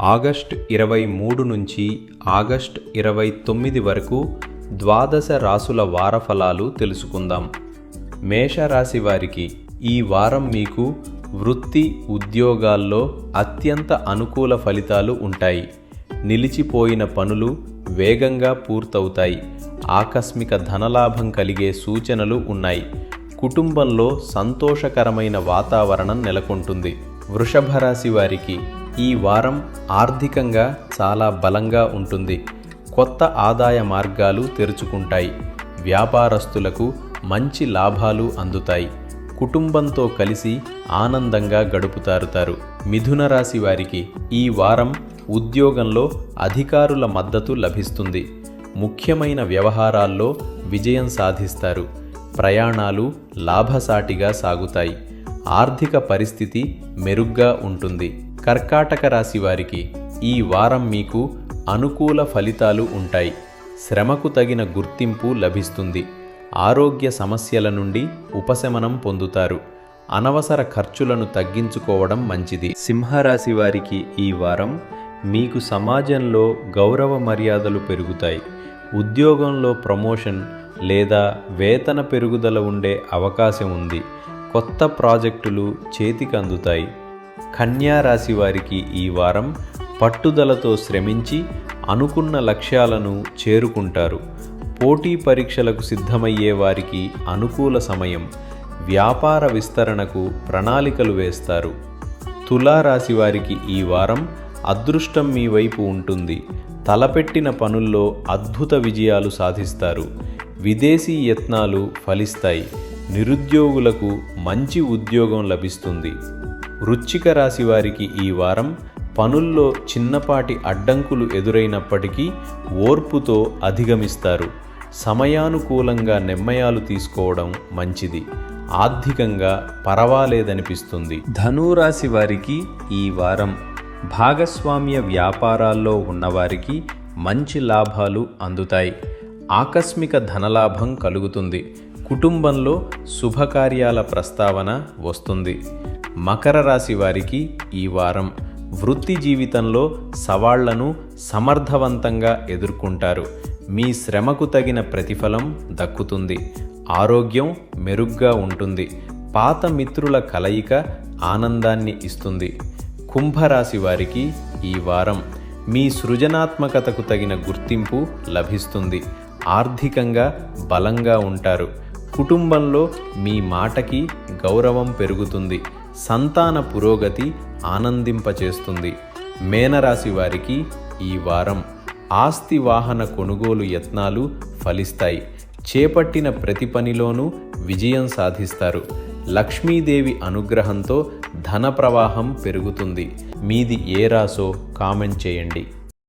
August 23 నుంచి August 29 వరకు ద్వాదశ రాసుల వారఫలాలు తెలుసుకుందాం. మేషరాశి వారికి ఈ వారం మీకు వృత్తి ఉద్యోగాల్లో అత్యంత అనుకూల ఫలితాలు ఉంటాయి. నిలిచిపోయిన పనులు వేగంగా పూర్తవుతాయి. ఆకస్మిక ధనలాభం కలిగే సూచనలు ఉన్నాయి. కుటుంబంలో సంతోషకరమైన వాతావరణం నెలకొంటుంది. వృషభ రాశి వారికి ఈ వారం ఆర్థికంగా చాలా బలంగా ఉంటుంది. కొత్త ఆదాయ మార్గాలు తెరుచుకుంటాయి. వ్యాపారస్తులకు మంచి లాభాలు అందుతాయి. కుటుంబంతో కలిసి ఆనందంగా గడుపుతారు. మిథున రాశి వారికి ఈ వారం ఉద్యోగంలో అధికారుల మద్దతు లభిస్తుంది. ముఖ్యమైన వ్యవహారాల్లో విజయం సాధిస్తారు. ప్రయాణాలు లాభసాటిగా సాగుతాయి. ఆర్థిక పరిస్థితి మెరుగ్గా ఉంటుంది. కర్కాటక రాశి వారికి ఈ వారం మీకు అనుకూల ఫలితాలు ఉంటాయి. శ్రమకు తగిన గుర్తింపు లభిస్తుంది. ఆరోగ్య సమస్యల నుండి ఉపశమనం పొందుతారు. అనవసర ఖర్చులను తగ్గించుకోవడం మంచిది. సింహరాశి వారికి ఈ వారం మీకు సమాజంలో గౌరవ మర్యాదలు పెరుగుతాయి. ఉద్యోగంలో ప్రమోషన్ లేదా వేతన పెరుగుదల ఉండే అవకాశం ఉంది. కొత్త ప్రాజెక్టులు చేతికి అందుతాయి. కన్యా రాశి వారికి ఈ వారం పట్టుదలతో శ్రమించి అనుకున్న లక్ష్యాలను చేరుకుంటారు. పోటీ పరీక్షలకు సిద్ధమయ్యే వారికి అనుకూల సమయం. వ్యాపార విస్తరణకు ప్రణాళికలు వేస్తారు. తులారాశి వారికి ఈ వారం అదృష్టం మీ వైపు ఉంటుంది. తలపెట్టిన పనుల్లో అద్భుత విజయాలు సాధిస్తారు. విదేశీ యత్నాలు ఫలిస్తాయి. నిరుద్యోగులకు మంచి ఉద్యోగం లభిస్తుంది. వృశ్చిక రాశి వారికి ఈ వారం పనుల్లో చిన్నపాటి అడ్డంకులు ఎదురైనప్పటికీ ఓర్పుతో అధిగమిస్తారు. సమయానుకూలంగా నిర్ణయాలు తీసుకోవడం మంచిది. ఆర్థికంగా పర్వాలేదనిపిస్తుంది. ధనురాశి వారికి ఈ వారం భాగస్వామ్య వ్యాపారాల్లో ఉన్నవారికి మంచి లాభాలు అందుతాయి. ఆకస్మిక ధనలాభం కలుగుతుంది. కుటుంబంలో శుభకార్యాల ప్రస్తావన వస్తుంది. మకర రాశి వారికి ఈ వారం వృత్తి జీవితంలో సవాళ్లను సమర్థవంతంగా ఎదుర్కొంటారు. మీ శ్రమకు తగిన ప్రతిఫలం దక్కుతుంది. ఆరోగ్యం మెరుగ్గా ఉంటుంది. పాత మిత్రుల కలయిక ఆనందాన్ని ఇస్తుంది. కుంభరాశి వారికి ఈ వారం మీ సృజనాత్మకతకు తగిన గుర్తింపు లభిస్తుంది. ఆర్థికంగా బలంగా ఉంటారు. కుటుంబంలో మీ మాటకి గౌరవం పెరుగుతుంది. సంతాన పురోగతి ఆనందింపచేస్తుంది. మేనరాశి వారికి ఈ వారం ఆస్తి వాహన కొనుగోలు యత్నాలు ఫలిస్తాయి. చేపట్టిన ప్రతి పనిలోనూ విజయం సాధిస్తారు. లక్ష్మీదేవి అనుగ్రహంతో ధన ప్రవాహం పెరుగుతుంది. మీది ఏ రాశో కామెంట్ చేయండి.